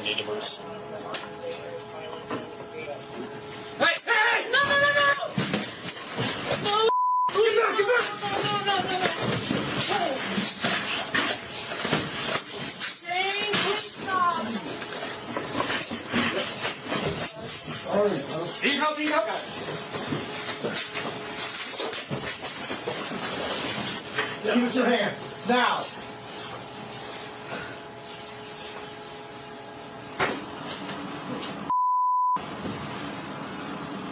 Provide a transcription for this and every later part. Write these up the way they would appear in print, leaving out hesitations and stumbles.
neighbors. Hey! Hey! No! No! No! No! No! Get back! Get back! No! No! No! No! Jane, please stop! Need help! Need help! Give us your hands now.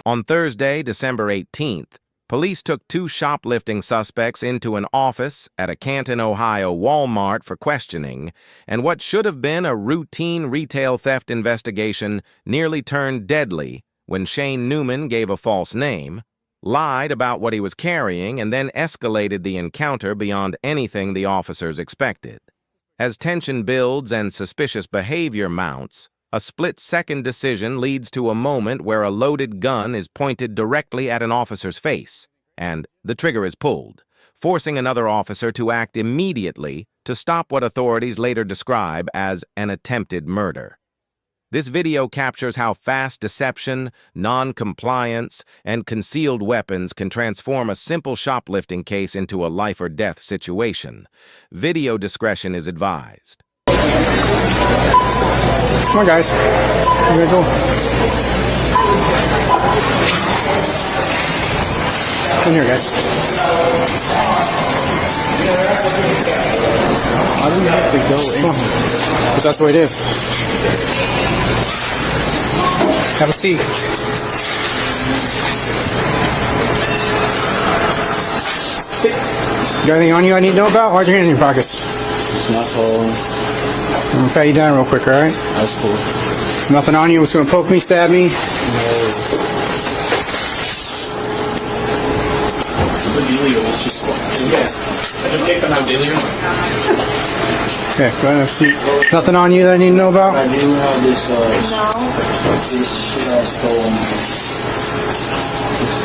On Thursday, December 18th, police took two shoplifting suspects into an office at a Canton, Ohio Walmart for questioning, and what should have been a routine retail theft investigation nearly turned deadly when Shane Newman gave a false name, lied about what he was carrying, and then escalated the encounter beyond anything the officers expected. As tension builds and suspicious behavior mounts, a split-second decision leads to a moment where a loaded gun is pointed directly at an officer's face, and the trigger is pulled, forcing another officer to act immediately to stop what authorities later describe as an attempted murder. This video captures how fast deception, non-compliance, and concealed weapons can transform a simple shoplifting case into a life-or-death situation. Video discretion is advised. Come on, guys. Where you go? Come here, guys. Why do we have to go in? Because that's the way it is. Have a seat. You got anything on you I need to know about? Why'd your hands in your pockets? It's not all. I'm gonna pat you down real quick, alright? That's cool. Nothing on you was gonna poke me, stab me? No. The dealio is just. Yeah. I just take them out dealio. Okay, go ahead and have a seat. Nothing on you that I need to know about? I do have this, this shit I stole. This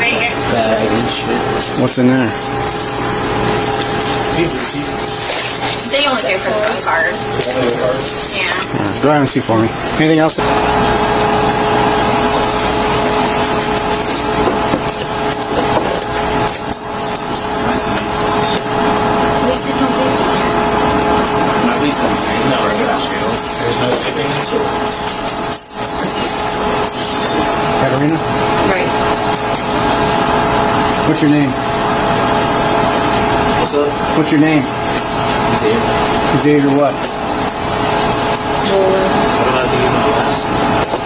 bag and shit. What's in there? They only pay for the phone card. Yeah. Go ahead and see for me. Anything else? At least I'm no, there's no tipping in store. Katarina? Right. What's your name? What's up? What's your name? Xavier. Xavier what? I don't have to give my last.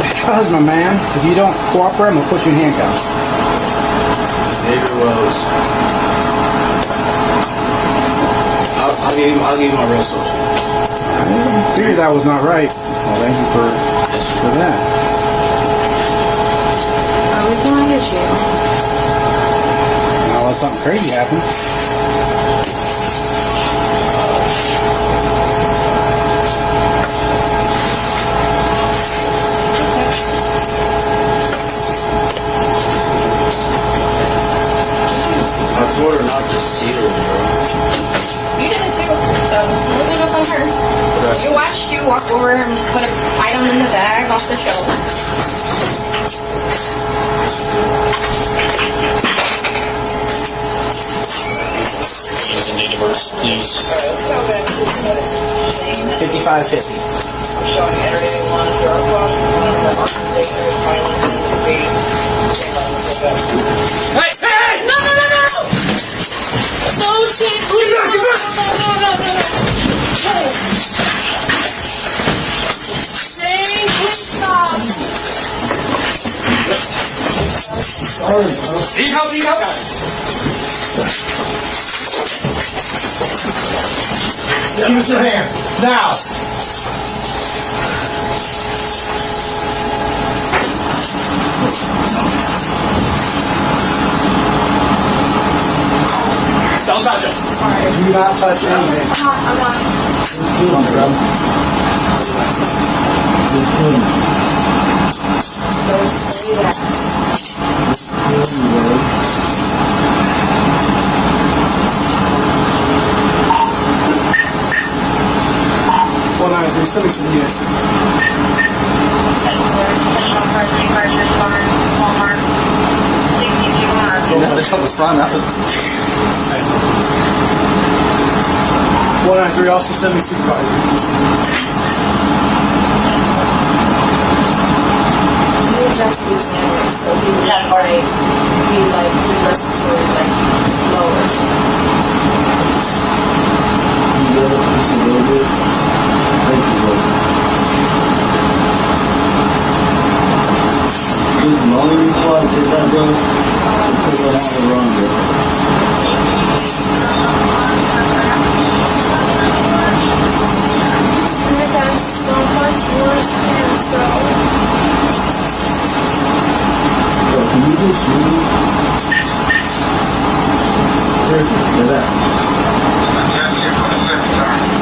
Because, my man, if you don't cooperate, I'm going to put you in handcuffs. Xavier Rose. I'll give you my real social. I figured that was not right. Well, thank you for that. Are we going to get you? Now let something crazy happen. I told her not to steal, bro. You did it too, so nothing goes on her. You watched you walk over and put an item in the bag off the shelf. As a neighbors, please. 5550. Hey! Hey! No! No! No! No! No! Jane, please! Get back! Get back! No! No! No! No! Jane, please stop! Need help! Need help! Give us your hands now. Don't touch him. Do not touch anything. I'm not. Don't say that. What's going on? 193, send me some units. They're top of front. 193, also send me supervisor. You adjust these numbers so he would like be like respiratory like lower. There's the only reason why I did that, bro. Because I have the wrong girl. That's so much worse than so. Bro, can you just shoot me? Seriously, say that.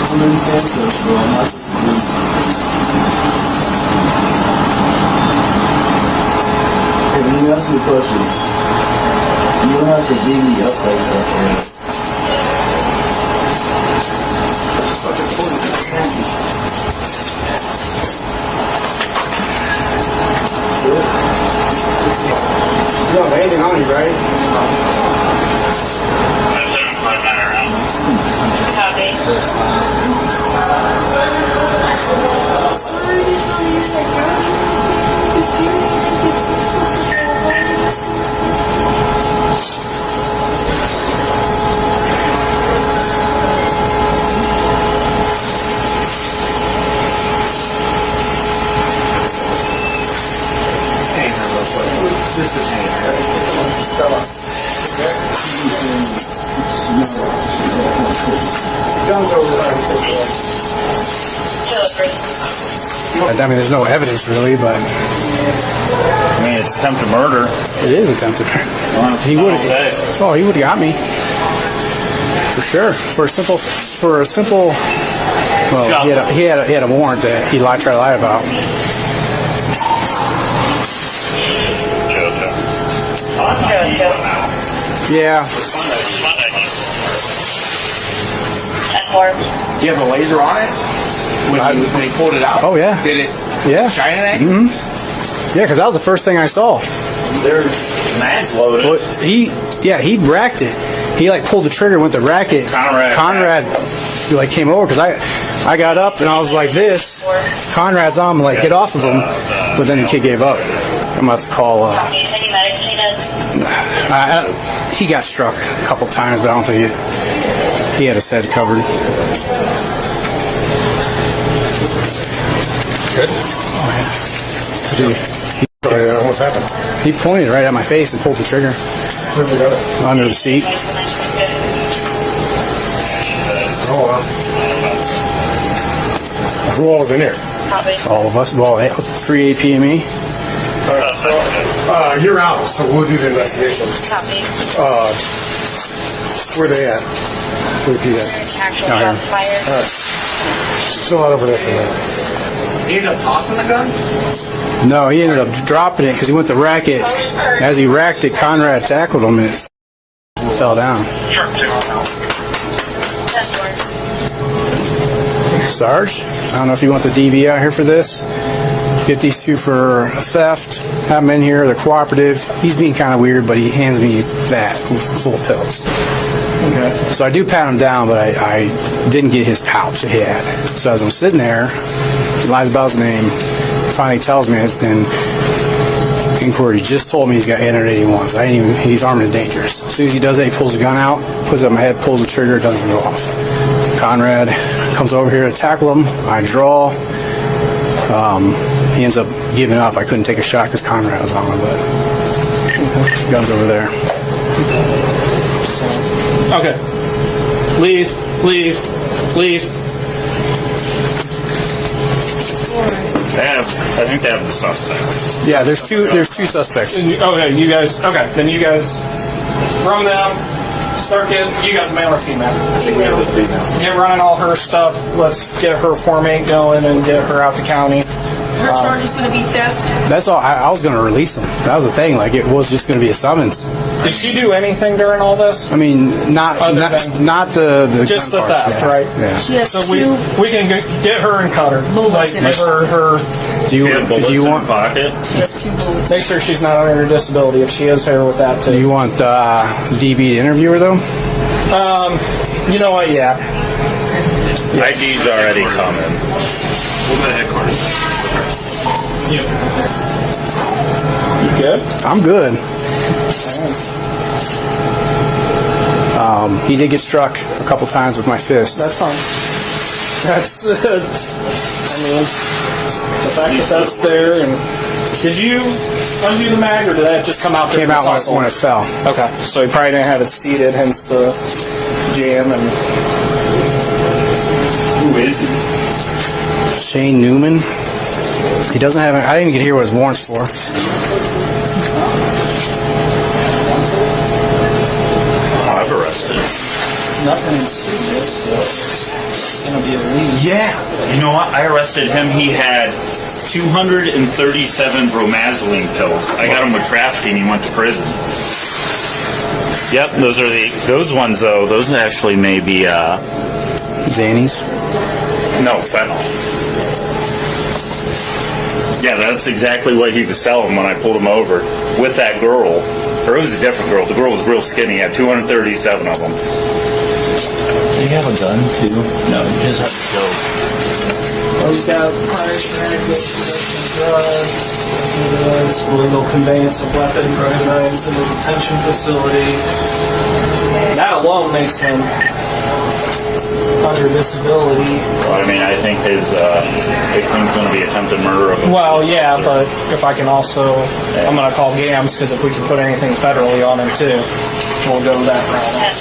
I'm in handcuffs, bro. I'm not. Hey, let me ask you a question. You don't have to beat me up like that, man. You don't have anything on you, right? Just the tank. Guns over there. I mean, there's no evidence really, but I mean, it's attempted murder. it is attempted. He would have. Oh, he would have got me for sure. For a simple. Well, he had a warrant that he tried to lie about. Yeah. Do you have the laser on it? When he pulled it out? Oh yeah. Did it Yeah. shine anything? Mm-hmm. Yeah, because that was the first thing I saw. There's mags loaded. But he racked it. He like pulled the trigger, went to rack it. Conrad like came over because I got up and I was like this. Conrad's on, like get off of him, but then the kid gave up. I'm about to call. He got struck a couple times, but I don't think he had his head covered. Good. Oh yeah. What's happened? He pointed right at my face and pulled the trigger. Where'd you got it? Under the seat. Oh, wow. Who all was in here? All of us. Well, 3 APME. You're out, so we'll do the investigation. Where they at? Where the at? Out here. Still out over there for that. He ended up tossing the gun? No, he ended up dropping it because he went to rack it. As he racked it, Conrad tackled him and it fell down. Sarge, I don't know if you want the DV out here for this. Get these two for theft. Have them in here. They're cooperative. He's being kind of weird, but he hands me that full of pills. Okay. So I do pat him down, but I didn't get his pouch that he had. So as I'm sitting there, he lies about his name. Finally tells me it's in inquiry. He just told me he's got 881. So he's armed and dangerous. As soon as he does that, he pulls the gun out, puts it on my head, pulls the trigger, it doesn't go off. Conrad comes over here to tackle him. I draw. He ends up giving up. I couldn't take a shot because Conrad was on him, but gun's over there. Okay. Leave. I think they have the suspect. Yeah, there's two suspects. Okay, you guys. Okay, then you guys run them. Start getting. You got the male or female? I think we have the female. Get running all her stuff. Let's get her Form 8 going and get her out the county. Her charge is going to be theft. That's all. I was going to release him. That was the thing. Like, it was just going to be a summons. Did she do anything during all this? I mean, not the Just gun the part. theft, Yeah. right? Yeah. She has So two. we can get her and cut her. Like, in give her Do you want pocket? She has two bullets. make sure she's not under her disability if she is here with that too. Do you want DB to interview her though? You know what? Yeah. ID's already coming. We'll go to headquarters. You good? I'm good. He did get struck a couple times with my fist. That's fine. That's. I mean, the fact that that's there and. Did you undo the mag, or did that just come out? Came out when it fell. Okay, so he probably didn't have it seated, hence the jam and. Who is he? Shane Newman. He doesn't have. I didn't even get to hear what his warrant's for. I've arrested. Nothing serious, so it's gonna be a lead. Yeah. You know what? I arrested him. He had 237 bromazine pills. I got him with trafficking. He went to prison. Yep, those ones though. Those actually may be Xannies. no fentanyl. Yeah, that's exactly what he was selling when I pulled him over with that girl. Or it was a different girl. The girl was real skinny. He had 237 of them. Do you have a gun too? No, you just have to go. Well, we've got prior traffic, drugs, illegal conveyance of weapon, knives in the detention facility. That alone makes him under disability. Well, I mean, I think his victim's going to be attempted murder of a Well, yeah, but if I can also, I'm going to call GAMS because if we can put anything federally on him too, we'll go that route.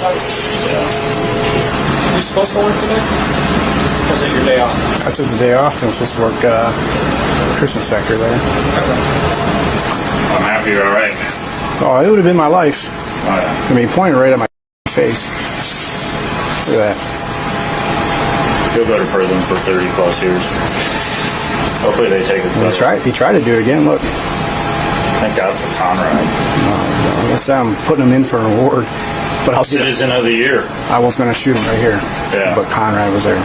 You supposed to work today? Or is it your day off? I took the day off. I'm supposed to work Christmas factory there. I'm happy you're all right. Oh, it would have been my life. Oh, yeah. I mean, he pointed right at my face. Look at that. He'll go to prison for 30 plus years. Hopefully they take it. He tried to do it again. Look. Thank God for Conrad. I guess I'm putting him in for an award. But I'll do it. Citizen of the Year. I was going to shoot him right here. Yeah. But Conrad was there.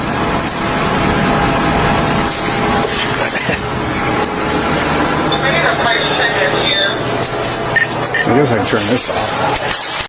I guess I can turn this off.